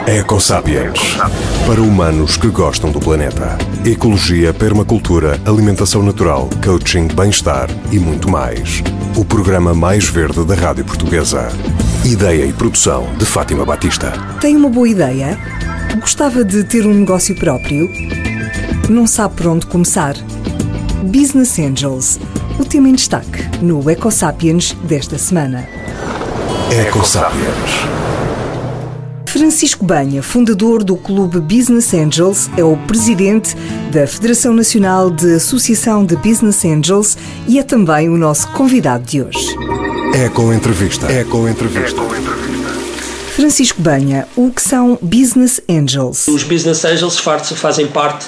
Ecosapiens. Para humanos que gostam do planeta. Ecologia, permacultura, alimentação natural, coaching, bem-estar e muito mais. O programa mais verde da Rádio Portuguesa. Ideia e produção de Fátima Batista. Tem uma boa ideia? Gostava de ter um negócio próprio? Não sabe por onde começar? Business Angels. O tema em destaque no Ecosapiens desta semana. Ecosapiens. Francisco Banha, fundador do Clube Business Angels, é o presidente da Federação Nacional de Associação de Business Angels e é também o nosso convidado de hoje. Eco-entrevista. Francisco Banha, o que são Business Angels? Os Business Angels fazem parte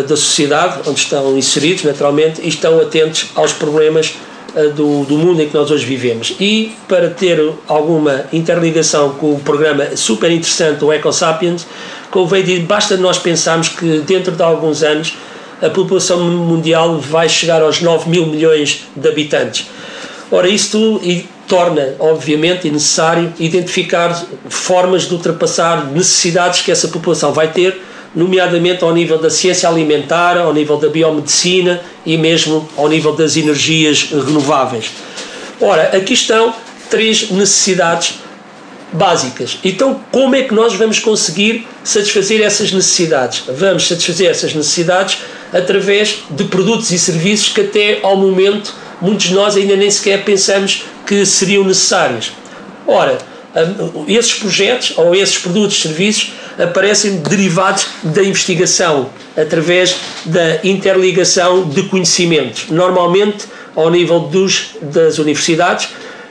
da sociedade, onde estão inseridos naturalmente e estão atentos aos problemas do mundo em que nós hoje vivemos. E para ter alguma interligação com o programa super interessante, o Ecosapiens, basta nós pensarmos que dentro de alguns anos a população mundial vai chegar aos 9 mil milhões de habitantes. Ora, isto torna, obviamente, necessário identificar formas de ultrapassar necessidades que essa população vai ter, nomeadamente ao nível da ciência alimentar, ao nível da biomedicina e mesmo ao nível das energias renováveis. Ora, aqui estão três necessidades básicas. Então, como é que nós vamos conseguir satisfazer essas necessidades? Vamos satisfazer essas necessidades através de produtos e serviços que até ao momento muitos de nós ainda nem sequer pensamos que seriam necessários. Ora, esses projetos ou esses produtos e serviços aparecem derivados da investigação, através da interligação de conhecimentos, normalmente ao nível das universidades,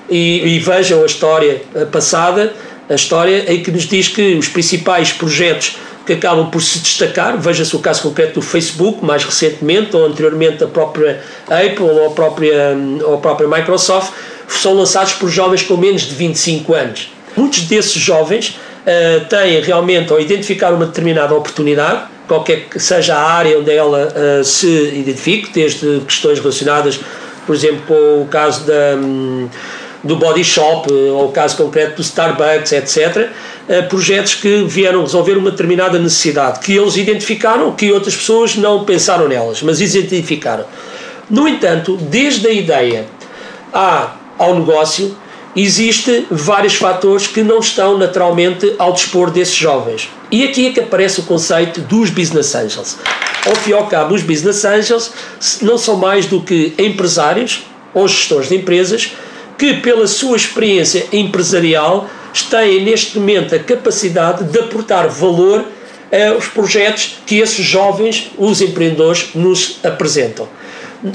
e vejam a história passada, a história em que nos diz que os principais projetos que acabam por se destacar, veja-se o caso concreto do Facebook, mais recentemente, ou anteriormente a própria Apple ou a própria Microsoft, são lançados por jovens com menos de 25 anos. Muitos desses jovens têm realmente, ao identificar uma determinada oportunidade, qualquer que seja a área onde ela se identifique, desde questões relacionadas, por exemplo, com o caso do Body Shop, ou o caso concreto do Starbucks, etc., projetos que vieram resolver uma determinada necessidade, que eles identificaram, que outras pessoas não pensaram nelas, mas identificaram. No entanto, desde a ideia ao negócio, existem vários fatores que não estão naturalmente ao dispor desses jovens. E aqui é que aparece o conceito dos Business Angels. Ao fim e ao cabo, os Business Angels não são mais do que empresários ou gestores de empresas que, pela sua experiência empresarial, têm neste momento a capacidade de aportar valor aos projetos que esses jovens, os empreendedores, nos apresentam.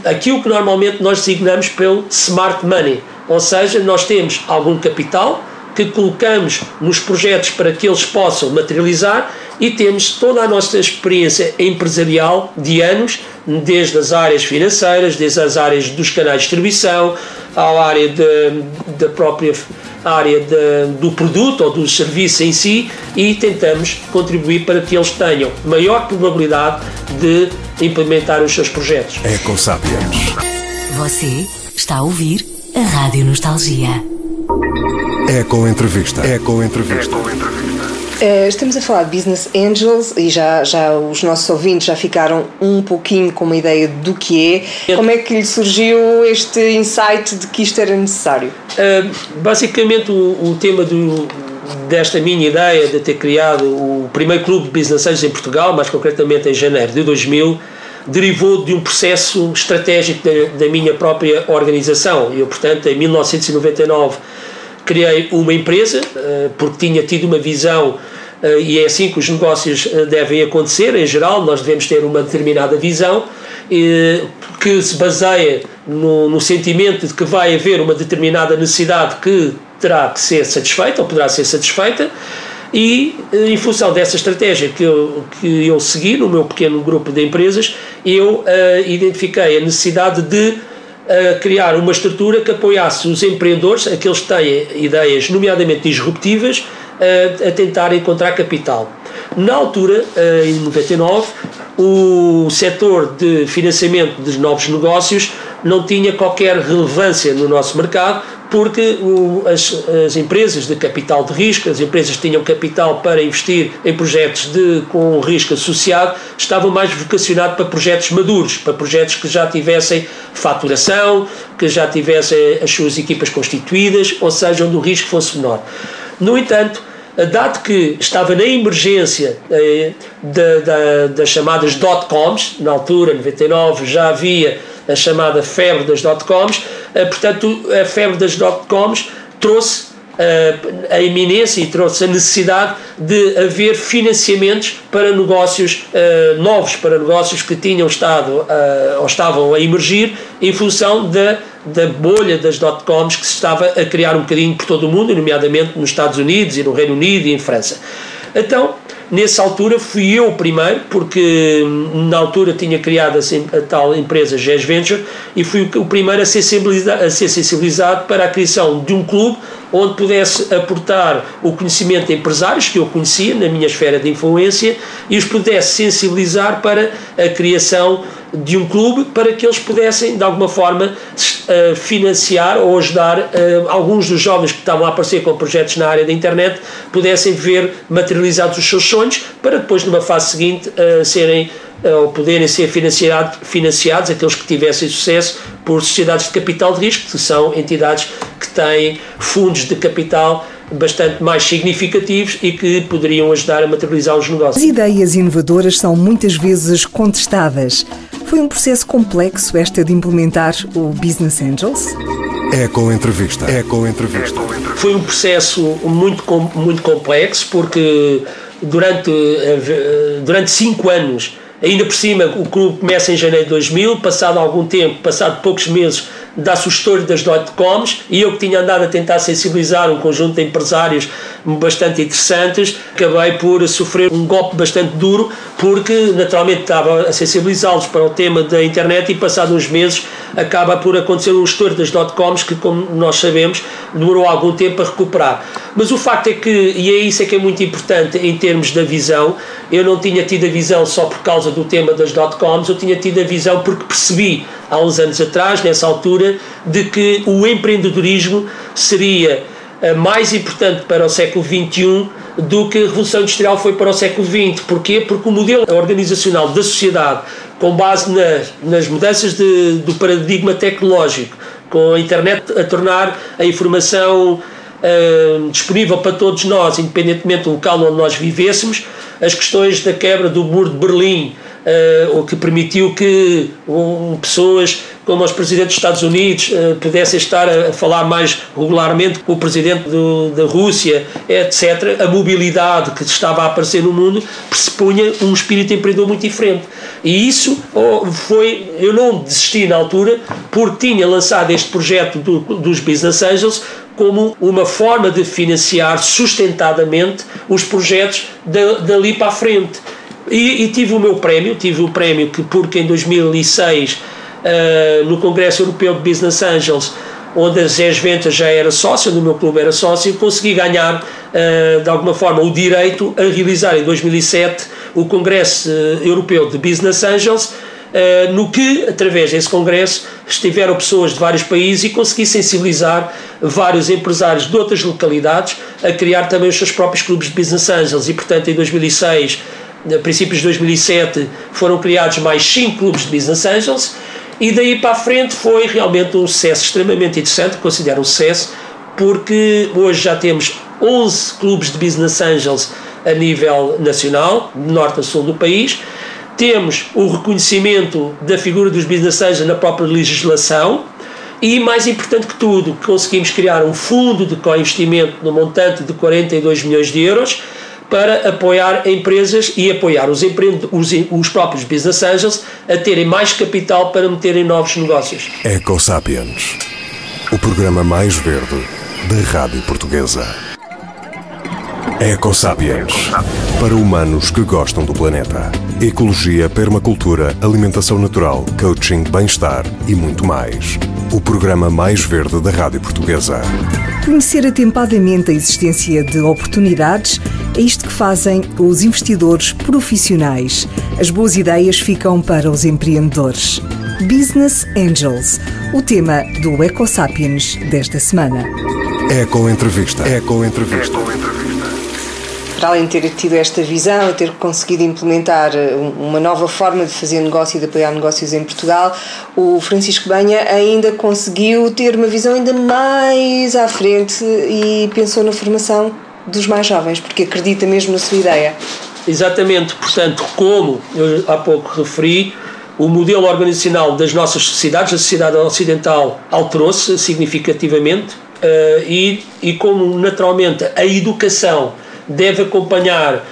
Aquilo que normalmente nós designamos pelo smart money, ou seja, nós temos algum capital que colocamos nos projetos para que eles possam materializar e temos toda a nossa experiência empresarial de anos, desde as áreas financeiras, desde as áreas dos canais de distribuição, à área da própria área do produto ou do serviço em si, e tentamos contribuir para que eles tenham maior probabilidade de implementar os seus projetos. Ecosapiens. Você está a ouvir a Rádio Nostalgia. Eco-entrevista. Estamos a falar de Business Angels e já os nossos ouvintes já ficaram um pouquinho com uma ideia do que é. Como é que lhe surgiu este insight de que isto era necessário? Basicamente o tema desta minha ideia de ter criado o primeiro clube de Business Angels em Portugal, mais concretamente em janeiro de 2000, derivou de um processo estratégico da minha própria organização. Eu, portanto, em 1999 criei uma empresa, porque tinha tido uma visão, e é assim que os negócios devem acontecer, em geral, nós devemos ter uma determinada visão, que se baseia no sentimento de que vai haver uma determinada necessidade que terá que ser satisfeita, ou poderá ser satisfeita, e em função dessa estratégia que eu segui no meu pequeno grupo de empresas, eu identifiquei a necessidade de criar uma estrutura que apoiasse os empreendedores, aqueles que têm ideias nomeadamente disruptivas, a tentar encontrar capital. Na altura, em 99, o setor de financiamento de novos negócios não tinha qualquer relevância no nosso mercado, porque as empresas de capital de risco, as empresas que tinham capital para investir em projetos com risco associado, estavam mais vocacionados para projetos maduros, para projetos que já tivessem faturação, que já tivessem as suas equipas constituídas, ou seja, onde o risco fosse menor. No entanto, dado que estava na emergência das chamadas dot-coms, na altura, em 99, já havia a chamada febre das dot-coms, portanto, a febre das dot-coms trouxe a iminência e trouxe a necessidade de haver financiamentos para negócios novos, para negócios que tinham estado ou estavam a emergir em função da bolha das dot-coms que se estava a criar um bocadinho por todo o mundo, nomeadamente nos Estados Unidos e no Reino Unido e em França. Então, nessa altura fui eu o primeiro, porque na altura tinha criado a tal empresa GES Venture, e fui o primeiro a ser sensibilizado para a criação de um clube onde pudesse aportar o conhecimento de empresários que eu conhecia na minha esfera de influência e os pudesse sensibilizar para a criação de um clube, para que eles pudessem de alguma forma financiar ou ajudar alguns dos jovens que estavam a aparecer com projetos na área da internet, pudessem ver materializados os seus sonhos, para depois numa fase seguinte ou poderem ser financiados aqueles que tivessem sucesso por sociedades de capital de risco, que são entidades que têm fundos de capital bastante mais significativos e que poderiam ajudar a materializar os negócios. As ideias inovadoras são muitas vezes contestadas. Foi um processo complexo esta de implementar o Business Angels? Eco-entrevista. Foi um processo muito complexo, porque durante 5 anos, ainda por cima, o clube começa em janeiro de 2000, passado algum tempo, passado poucos meses, dá-se o estouro das dot-coms, e eu que tinha andado a tentar sensibilizar um conjunto de empresários bastante interessantes, acabei por sofrer um golpe bastante duro, porque naturalmente estava a sensibilizá-los para o tema da internet, e passado uns meses acaba por acontecer um estouro das dot-coms que, como nós sabemos, demorou algum tempo a recuperar. Mas o facto é que, e é isso que é muito importante em termos da visão, eu não tinha tido a visão só por causa do tema das dot-coms, eu tinha tido a visão porque percebi há uns anos atrás, nessa altura, de que o empreendedorismo seria mais importante para o século XXI do que a Revolução Industrial foi para o século XX. Porquê? Porque o modelo organizacional da sociedade, com base nas mudanças do paradigma tecnológico, com a internet a tornar a informação disponível para todos nós, independentemente do local onde nós vivêssemos, as questões da quebra do muro de Berlim, o que permitiu que pessoas como os presidentes dos Estados Unidos pudessem estar a falar mais regularmente com o presidente da Rússia, etc. A mobilidade que estava a aparecer no mundo pressupunha um espírito empreendedor muito diferente. E isso eu não desisti na altura, porque tinha lançado este projeto dos Business Angels como uma forma de financiar sustentadamente os projetos dali para a frente. E tive o prémio porque em 2006, no Congresso Europeu de Business Angels, onde a GES Venture já era sócio, no meu clube era sócio, consegui ganhar de alguma forma o direito a realizar em 2007 o Congresso Europeu de Business Angels, no que, através desse congresso, estiveram pessoas de vários países e consegui sensibilizar vários empresários de outras localidades a criar também os seus próprios clubes de Business Angels. E, portanto, em 2006, a princípios de 2007, foram criados mais 5 clubes de Business Angels, e daí para a frente foi realmente um sucesso extremamente interessante, considero um sucesso, porque hoje já temos 11 clubes de Business Angels a nível nacional, de norte a sul do país. Temos o reconhecimento da figura dos Business Angels na própria legislação e, mais importante que tudo, conseguimos criar um fundo de co-investimento no montante de 42 milhões de euros para apoiar empresas e apoiar os próprios Business Angels a terem mais capital para meterem novos negócios. EcoSapiens, o programa mais verde da Rádio Portuguesa. EcoSapiens, para humanos que gostam do planeta. Ecologia, permacultura, alimentação natural, coaching, bem-estar e muito mais. O programa mais verde da Rádio Portuguesa. Conhecer atempadamente a existência de oportunidades é isto que fazem os investidores profissionais. As boas ideias ficam para os empreendedores. Business Angels, o tema do EcoSapiens desta semana. Eco-entrevista. Para além de ter tido esta visão e ter conseguido implementar uma nova forma de fazer negócio e de apoiar negócios em Portugal, o Francisco Banha ainda conseguiu ter uma visão ainda mais à frente e pensou na formação dos mais jovens, porque acredita mesmo na sua ideia. Exatamente, portanto, como eu há pouco referi, o modelo organizacional das nossas sociedades, a sociedade ocidental, alterou-se significativamente e como naturalmente a educação deve acompanhar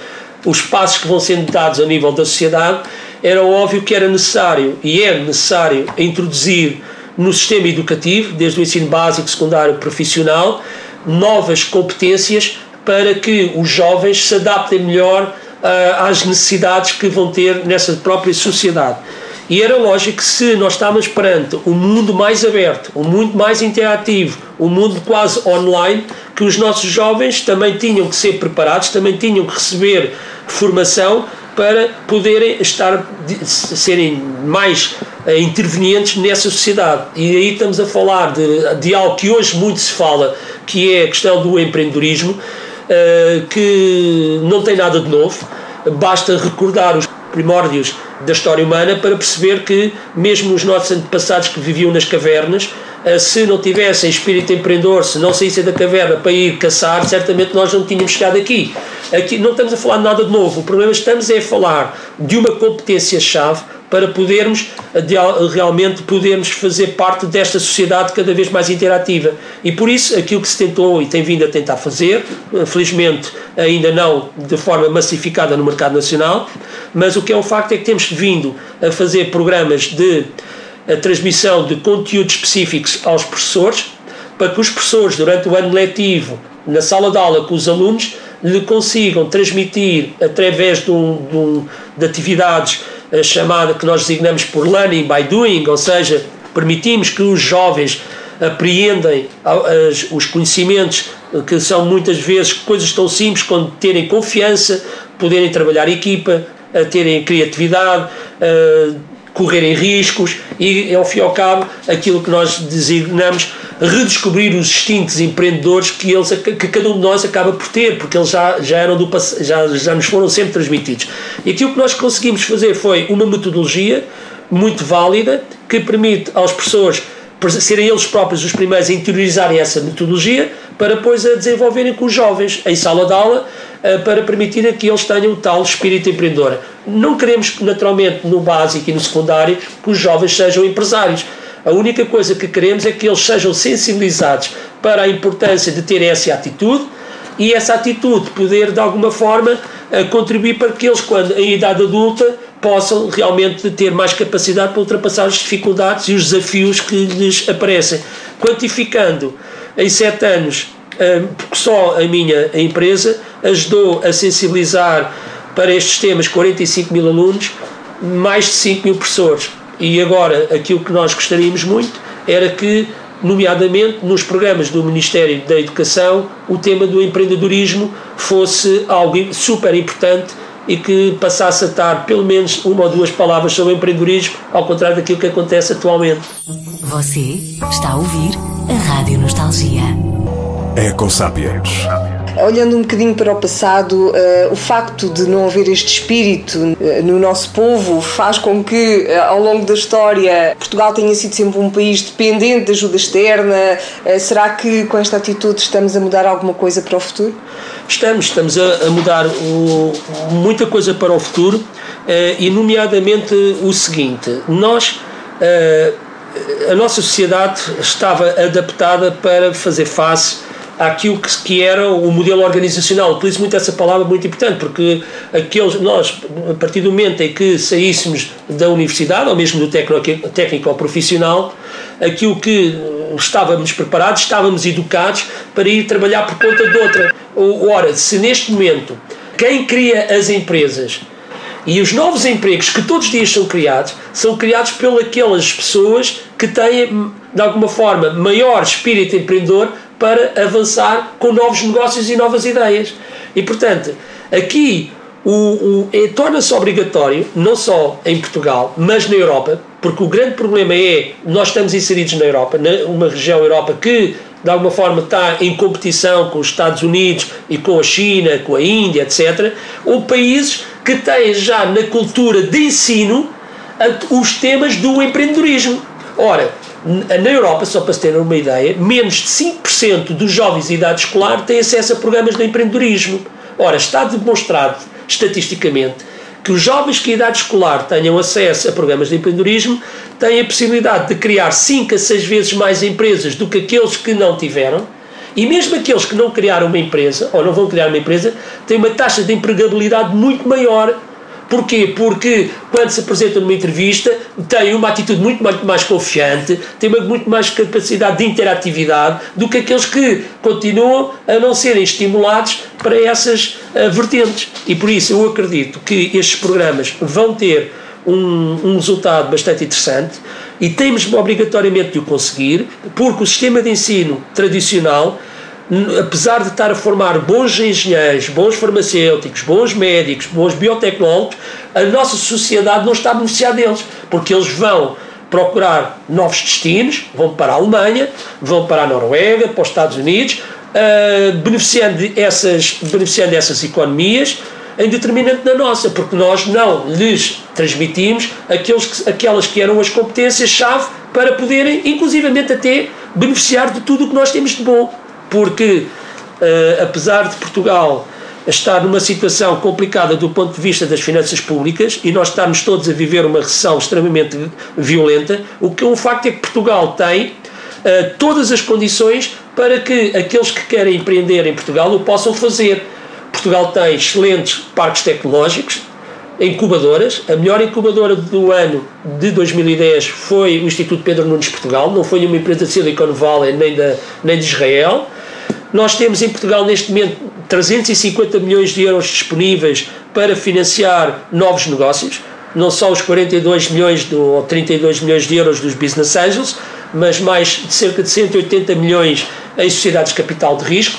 os passos que vão sendo dados a nível da sociedade, era óbvio que era necessário e é necessário introduzir no sistema educativo, desde o ensino básico, secundário, profissional, novas competências para que os jovens se adaptem melhor às necessidades que vão ter nessa própria sociedade. E era lógico que se nós estávamos perante um mundo mais aberto, um mundo mais interativo, um mundo quase online, que os nossos jovens também tinham que ser preparados, também tinham que receber formação para poderem serem mais intervenientes nessa sociedade. E aí estamos a falar de algo que hoje muito se fala, que é a questão do empreendedorismo, que não tem nada de novo, basta recordar os primórdios da história humana para perceber que mesmo os nossos antepassados que viviam nas cavernas, se não tivessem espírito empreendedor, se não saíssem da caverna para ir caçar, certamente nós não tínhamos chegado aqui. Aqui não estamos a falar de nada de novo, o problema estamos a falar de uma competência-chave para podermos realmente fazer parte desta sociedade cada vez mais interativa. E por isso aquilo que se tentou e tem vindo a tentar fazer, felizmente ainda não de forma massificada no mercado nacional, mas o que é um facto é que temos vindo a fazer programas de transmissão de conteúdos específicos aos professores, para que os professores durante o ano letivo, na sala de aula com os alunos, lhe consigam transmitir através de atividades que nós designamos por learning by doing, ou seja, permitimos que os jovens apreendem os conhecimentos que são muitas vezes coisas tão simples quando terem confiança, poderem trabalhar em equipa, terem criatividade, correrem riscos e, ao fim e ao cabo, aquilo que nós designamos redescobrir os instintos empreendedores que cada um de nós acaba por ter, porque eles já nos foram sempre transmitidos. E aquilo que nós conseguimos fazer foi uma metodologia muito válida que permite aos professores serem eles próprios os primeiros a interiorizarem essa metodologia para depois a desenvolverem com os jovens em sala de aula para permitir que eles tenham o tal espírito empreendedor. Não queremos, naturalmente, no básico e no secundário, que os jovens sejam empresários. A única coisa que queremos é que eles sejam sensibilizados para a importância de ter essa atitude e essa atitude poder, de alguma forma, contribuir para que eles, quando em idade adulta, possam realmente ter mais capacidade para ultrapassar as dificuldades e os desafios que lhes aparecem. Quantificando, em 7 anos, porque só a minha empresa ajudou a sensibilizar para estes temas 45 mil alunos, mais de 5 mil professores. E agora, aquilo que nós gostaríamos muito era que, nomeadamente nos programas do Ministério da Educação, o tema do empreendedorismo fosse algo super importante e que passasse a estar pelo menos 1 ou 2 palavras sobre empreendedorismo, ao contrário daquilo que acontece atualmente. Você está a ouvir a Rádio Nostalgia. EcoSapiens. Olhando um bocadinho para o passado, o facto de não haver este espírito no nosso povo faz com que, ao longo da história, Portugal tenha sido sempre um país dependente de ajuda externa. Será que com esta atitude estamos a mudar alguma coisa para o futuro? Estamos a mudar muita coisa para o futuro e, nomeadamente, o seguinte: a nossa sociedade estava adaptada para fazer face àquilo que era o modelo organizacional. Utilizo muito essa palavra, muito importante, porque nós, a partir do momento em que saíssemos da universidade, ou mesmo do técnico ou profissional, aquilo que estávamos preparados, estávamos educados para ir trabalhar por conta de outra. Ora, se neste momento quem cria as empresas e os novos empregos que todos os dias são criados pelas pessoas que têm, de alguma forma, maior espírito empreendedor para avançar com novos negócios e novas ideias. E, portanto, aqui torna-se obrigatório, não só em Portugal, mas na Europa, porque o grande problema é, nós estamos inseridos na Europa, numa região Europa que, de alguma forma, está em competição com os Estados Unidos e com a China, com a Índia, etc., ou países que têm já na cultura de ensino os temas do empreendedorismo. Ora, na Europa, só para se terem uma ideia, menos de 5% dos jovens de idade escolar têm acesso a programas de empreendedorismo. Ora, está demonstrado estatisticamente que os jovens que em idade escolar tenham acesso a programas de empreendedorismo têm a possibilidade de criar 5 a 6 vezes mais empresas do que aqueles que não tiveram, e mesmo aqueles que não criaram uma empresa, ou não vão criar uma empresa, têm uma taxa de empregabilidade muito maior. Porquê? Porque quando se apresenta numa entrevista tem uma atitude muito mais confiante, tem muito mais capacidade de interatividade do que aqueles que continuam a não serem estimulados para essas vertentes. E por isso eu acredito que estes programas vão ter um resultado bastante interessante e temos obrigatoriamente de o conseguir, porque o sistema de ensino tradicional, apesar de estar a formar bons engenheiros, bons farmacêuticos, bons médicos, bons biotecnólogos, a nossa sociedade não está a beneficiar deles, porque eles vão procurar novos destinos, vão para a Alemanha, vão para a Noruega, para os Estados Unidos, beneficiando dessas economias, em detrimento da nossa, porque nós não lhes transmitimos aquelas que eram as competências-chave para poderem, inclusivamente até, beneficiar de tudo o que nós temos de bom. Porque, apesar de Portugal estar numa situação complicada do ponto de vista das finanças públicas e nós estarmos todos a viver uma recessão extremamente violenta, o facto é que Portugal tem todas as condições para que aqueles que querem empreender em Portugal o possam fazer. Portugal tem excelentes parques tecnológicos, incubadoras. A melhor incubadora do ano de 2010 foi o Instituto Pedro Nunes Portugal, não foi uma empresa de Silicon Valley nem de Israel. Nós temos em Portugal neste momento 350 milhões de euros disponíveis para financiar novos negócios, não só os 42 milhões ou 32 milhões de euros dos Business Angels, mas mais de cerca de 180 milhões em sociedades de capital de risco.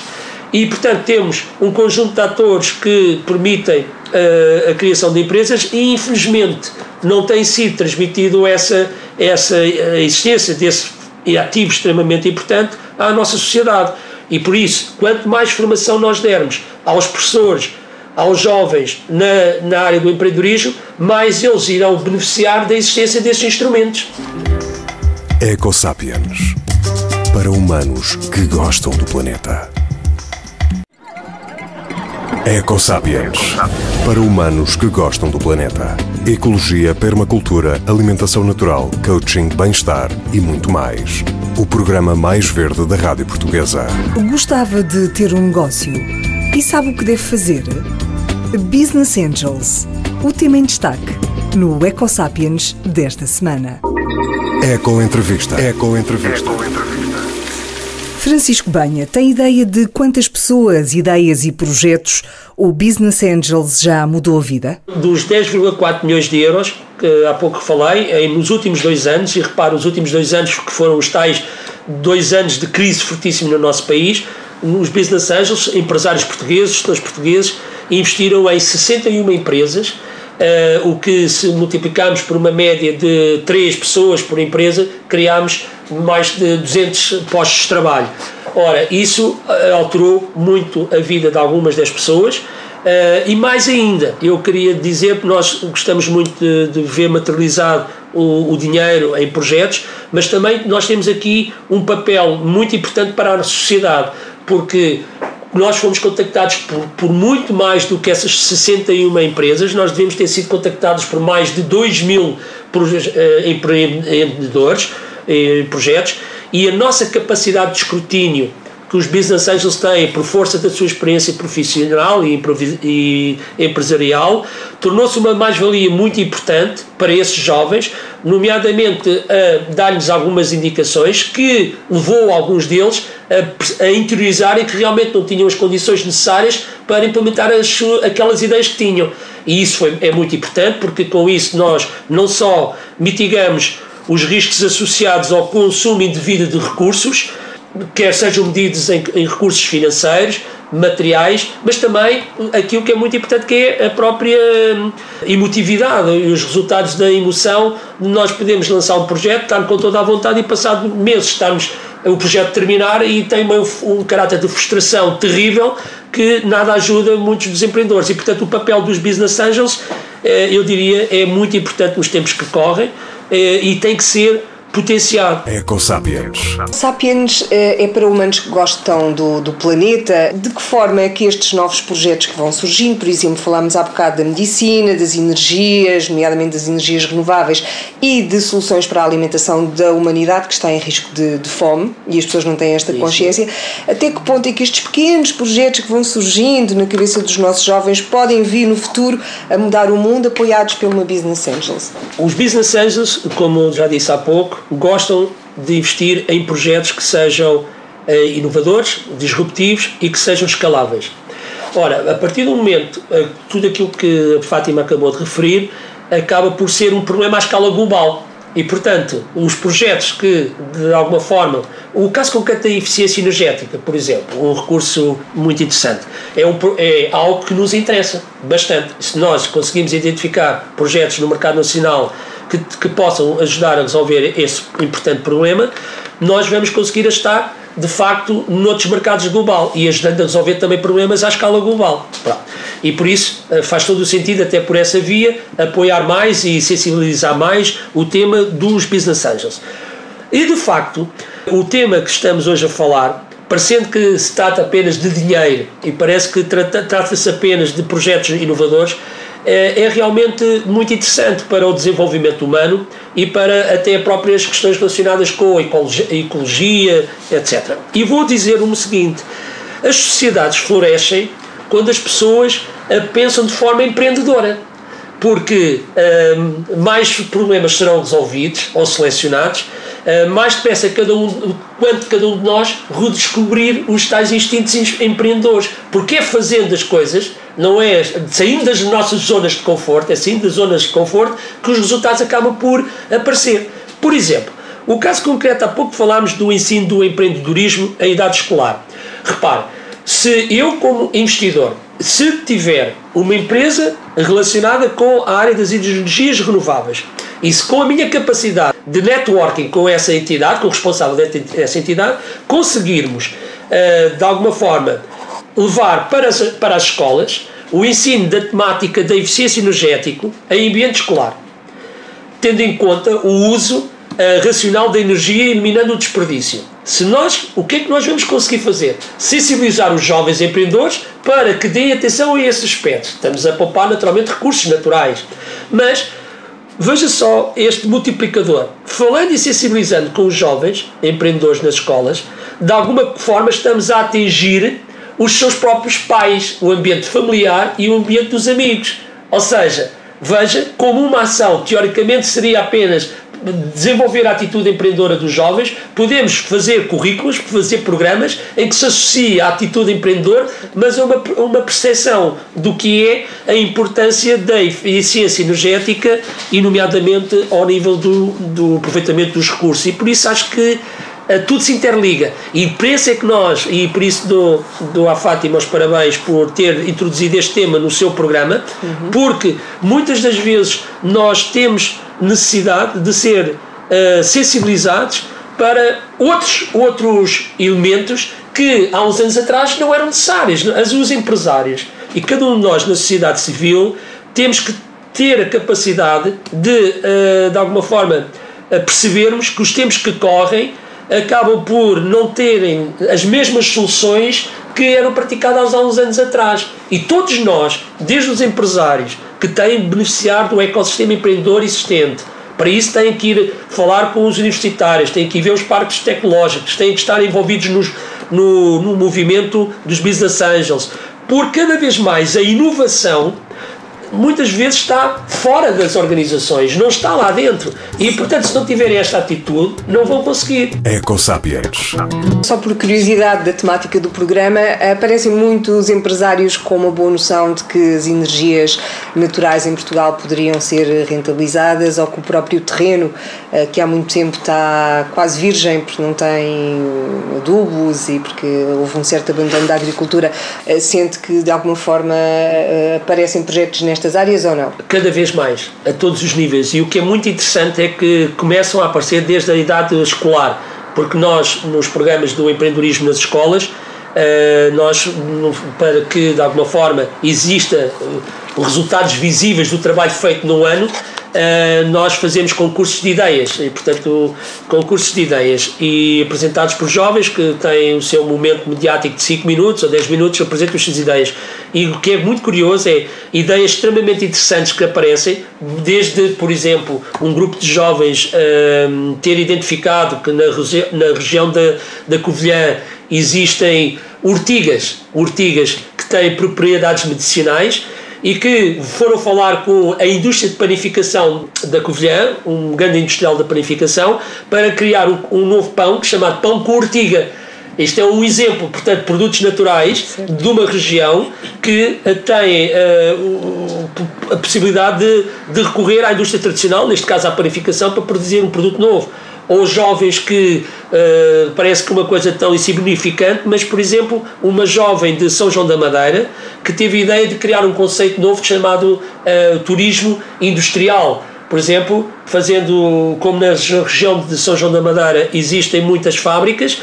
E, portanto, temos um conjunto de atores que permitem a criação de empresas e, infelizmente, não tem sido transmitido essa existência desse ativo extremamente importante à nossa sociedade. E, por isso, quanto mais formação nós dermos aos professores, aos jovens na área do empreendedorismo, mais eles irão beneficiar da existência desses instrumentos. Ecosapiens. Para humanos que gostam do planeta. Ecosapiens. Para humanos que gostam do planeta. Ecologia, permacultura, alimentação natural, coaching, bem-estar e muito mais. O programa mais verde da Rádio Portuguesa. Gostava de ter um negócio e sabe o que deve fazer? Business Angels. O tema em destaque no Ecosapiens desta semana. Ecoentrevista. Francisco Banha tem ideia de quantas pessoas, ideias e projetos o Business Angels já mudou a vida? Dos 10,4 milhões de euros, que há pouco falei, nos últimos 2 anos, e repara, os últimos 2 anos que foram os tais 2 anos de crise fortíssima no nosso país, os Business Angels, empresários portugueses, gestores portugueses, investiram em 61 empresas, o que, se multiplicarmos por uma média de 3 pessoas por empresa, criámos mais de 200 postos de trabalho. Ora, isso alterou muito a vida de algumas das pessoas, e mais ainda, eu queria dizer que nós gostamos muito de ver materializado o dinheiro em projetos, mas também nós temos aqui um papel muito importante para a sociedade, porque nós fomos contactados por muito mais do que essas 61 empresas. Nós devemos ter sido contactados por mais de 2.000 empreendedores, projetos, e a nossa capacidade de escrutínio que os Business Angels têm por força da sua experiência profissional e empresarial tornou-se uma mais-valia muito importante para esses jovens, nomeadamente a dar-lhes algumas indicações que levou alguns deles a interiorizarem que realmente não tinham as condições necessárias para implementar aquelas ideias que tinham. E isso é muito importante, porque com isso nós não só mitigamos os riscos associados ao consumo indevido de recursos, quer sejam medidos em recursos financeiros, materiais, mas também aquilo que é muito importante, que é a própria emotividade e os resultados da emoção. Nós podemos lançar um projeto, estar com toda a vontade e passado meses o projeto terminar e tem um caráter de frustração terrível que nada ajuda muitos dos empreendedores. E, portanto, o papel dos Business Angels, eu diria, é muito importante nos tempos que correm e tem que ser potenciado. EcoSapiens. Sapiens é para humanos que gostam do planeta. De que forma é que estes novos projetos que vão surgindo, por exemplo, falámos há bocado da medicina, das energias, nomeadamente das energias renováveis e de soluções para a alimentação da humanidade que está em risco de fome, e as pessoas não têm esta consciência, até que ponto é que estes pequenos projetos que vão surgindo na cabeça dos nossos jovens podem vir no futuro a mudar o mundo, apoiados por uma Business Angels? Os Business Angels, como já disse há pouco, gostam de investir em projetos que sejam inovadores, disruptivos e que sejam escaláveis. Ora, a partir do momento, tudo aquilo que a Fátima acabou de referir acaba por ser um problema à escala global. E, portanto, os projetos que, de alguma forma, o caso concreto da eficiência energética, por exemplo, um recurso muito interessante, é algo que nos interessa bastante. Se nós conseguimos identificar projetos no mercado nacional que possam ajudar a resolver esse importante problema, nós vamos conseguir estar, de facto, noutros mercados global e ajudando a resolver também problemas à escala global. Pronto. E por isso faz todo o sentido, até por essa via, apoiar mais e sensibilizar mais o tema dos Business Angels. E, de facto, o tema que estamos hoje a falar, parecendo que se trata apenas de dinheiro e parece que trata-se apenas de projetos inovadores, é realmente muito interessante para o desenvolvimento humano e para até próprias questões relacionadas com a ecologia, etc. E vou dizer o seguinte: as sociedades florescem quando as pessoas pensam de forma empreendedora, porque mais problemas serão resolvidos ou selecionados, mais depressa quanto cada um de nós redescobrir os tais instintos empreendedores, porque é fazendo as coisas, não é saindo das nossas zonas de conforto, é saindo das zonas de conforto que os resultados acabam por aparecer. Por exemplo, o caso concreto, há pouco falámos do ensino do empreendedorismo à idade escolar. Repare, se eu como investidor, se tiver uma empresa relacionada com a área das energias renováveis e se com a minha capacidade de networking com essa entidade, com o responsável dessa entidade, conseguirmos de alguma forma levar para as escolas o ensino da temática da eficiência energética em ambiente escolar, tendo em conta o uso racional da energia e eliminando o desperdício. O que é que nós vamos conseguir fazer? Sensibilizar os jovens empreendedores para que deem atenção a esse aspecto. Estamos a poupar naturalmente recursos naturais, mas veja só este multiplicador. Falando e sensibilizando com os jovens empreendedores nas escolas, de alguma forma estamos a atingir os seus próprios pais, o ambiente familiar e o ambiente dos amigos. Ou seja, veja como uma ação teoricamente seria apenas desenvolver a atitude empreendedora dos jovens, podemos fazer currículos, fazer programas em que se associa a atitude empreendedora, mas a uma percepção do que é a importância da eficiência energética e nomeadamente ao nível do aproveitamento dos recursos. E por isso acho que tudo se interliga, e por isso é que nós, e por isso dou à Fátima os parabéns por ter introduzido este tema no seu programa, porque muitas das vezes nós temos necessidade de ser sensibilizados para outros elementos que há uns anos atrás não eram necessários, os empresários. E cada um de nós na sociedade civil temos que ter a capacidade de alguma forma, percebermos que os tempos que correm acabam por não terem as mesmas soluções que eram praticadas há uns anos atrás. E todos nós, desde os empresários que têm de beneficiar do ecossistema empreendedor existente, para isso têm que ir falar com os universitários, têm que ir ver os parques tecnológicos, têm que estar envolvidos no movimento dos Business Angels, porque cada vez mais a inovação muitas vezes está fora das organizações, não está lá dentro. E, portanto, se não tiverem esta atitude, não vão conseguir. Ecosapiens. Só por curiosidade da temática do programa, aparecem muitos empresários com uma boa noção de que as energias naturais em Portugal poderiam ser rentabilizadas, ou que o próprio terreno, que há muito tempo está quase virgem porque não tem adubos e porque houve um certo abandono da agricultura, sente que de alguma forma aparecem projetos nestas áreas ou não? Cada vez mais, a todos os níveis. E o que é muito interessante é que começam a aparecer desde a idade escolar, porque nós, nos programas do empreendedorismo nas escolas, nós, para que de alguma forma exista resultados visíveis do trabalho feito num ano, nós fazemos concursos de ideias, e portanto concursos de ideias e apresentados por jovens que têm o seu momento mediático de 5 minutos ou 10 minutos, apresentam as suas ideias. E o que é muito curioso é ideias extremamente interessantes que aparecem, desde, por exemplo, um grupo de jovens ter identificado que na região da Covilhã existem urtigas que têm propriedades medicinais, e que foram falar com a indústria de panificação da Covilhã, um grande industrial da panificação, para criar um novo pão chamado pão com urtiga. Este é um exemplo, portanto, de produtos naturais de uma região que tem a possibilidade de recorrer à indústria tradicional, neste caso à panificação, para produzir um produto novo. Ou jovens que parece que uma coisa tão insignificante, mas, por exemplo, uma jovem de São João da Madeira que teve a ideia de criar um conceito novo chamado turismo industrial. Por exemplo, fazendo, como na região de São João da Madeira existem muitas fábricas,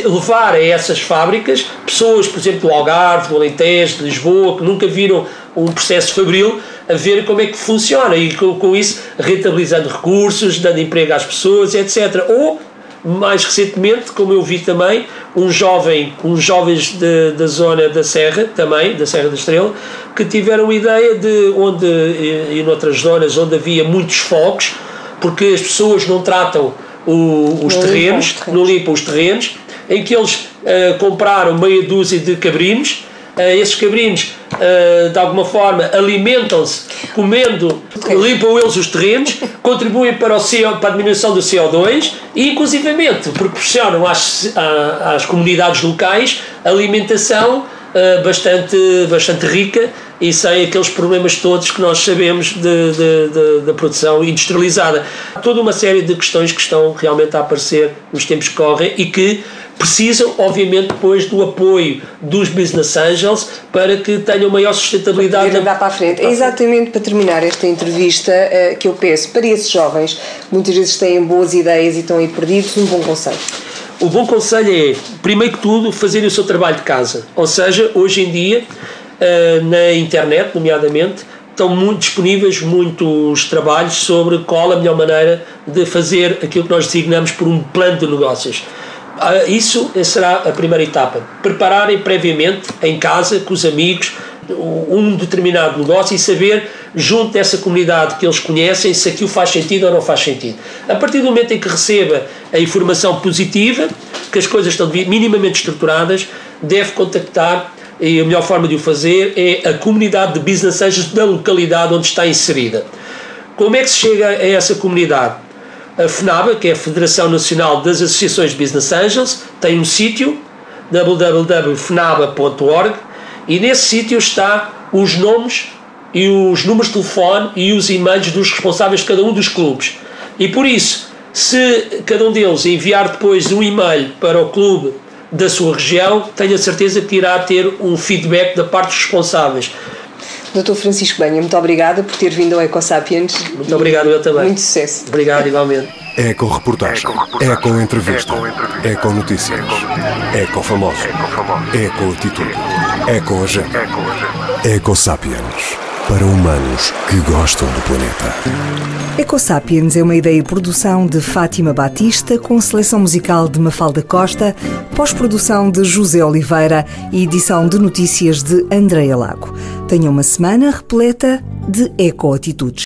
levar a essas fábricas pessoas, por exemplo, do Algarve, do Alentejo, de Lisboa, que nunca viram um processo fabril, a ver como é que funciona e com isso rentabilizando recursos, dando emprego às pessoas, etc. Ou, mais recentemente, como eu vi também, uns jovens da zona da Serra, também, da Serra da Estrela, que tiveram a ideia de onde, e noutras zonas onde havia muitos focos, porque as pessoas não tratam os terrenos, não limpam os terrenos, em que eles compraram meia dúzia de cabrinos. Esses cabrinos, de alguma forma, alimentam-se comendo, limpam eles os terrenos, contribuem para a diminuição do CO2 e, inclusivamente, proporcionam às comunidades locais alimentação bastante rica e sem aqueles problemas todos que nós sabemos da produção industrializada. Há toda uma série de questões que estão realmente a aparecer nos tempos que correm e que precisam, obviamente, depois do apoio dos Business Angels para que tenham maior sustentabilidade. Para andar para a frente. É exatamente para terminar esta entrevista que eu peço para esses jovens que muitas vezes têm boas ideias e estão aí perdidos, um bom conselho. O bom conselho é, primeiro que tudo, fazerem o seu trabalho de casa. Ou seja, hoje em dia, na internet, nomeadamente, estão muito disponíveis muitos trabalhos sobre qual a melhor maneira de fazer aquilo que nós designamos por um plano de negócios. Isso será a primeira etapa. Prepararem previamente, em casa, com os amigos, um determinado negócio e saber, junto dessa comunidade que eles conhecem, se aquilo faz sentido ou não faz sentido. A partir do momento em que receba a informação positiva, que as coisas estão minimamente estruturadas, deve contactar, e a melhor forma de o fazer é a comunidade de Business Angels da localidade onde está inserida. Como é que se chega a essa comunidade? A FNABA, que é a Federação Nacional das Associações de Business Angels, tem um sítio, www.fnaba.org, e nesse sítio está os nomes e os números de telefone e os e-mails dos responsáveis de cada um dos clubes. E por isso, se cada um deles enviar depois um e-mail para o clube da sua região, tenho a certeza que irá ter um feedback da parte dos responsáveis. Dr. Francisco Banha, muito obrigada por ter vindo ao Ecosapiens. Muito obrigado, eu também. Muito sucesso. Obrigado, igualmente. Eco-reportagem, eco-entrevista, eco-notícias, eco-famosos, eco-atitude, eco-agenda, Ecosapiens, para humanos que gostam do planeta. Ecosapiens é uma ideia e produção de Fátima Batista, com seleção musical de Mafalda Costa, pós-produção de José Oliveira e edição de notícias de Andreia Lago. Tenha uma semana repleta de eco-atitudes.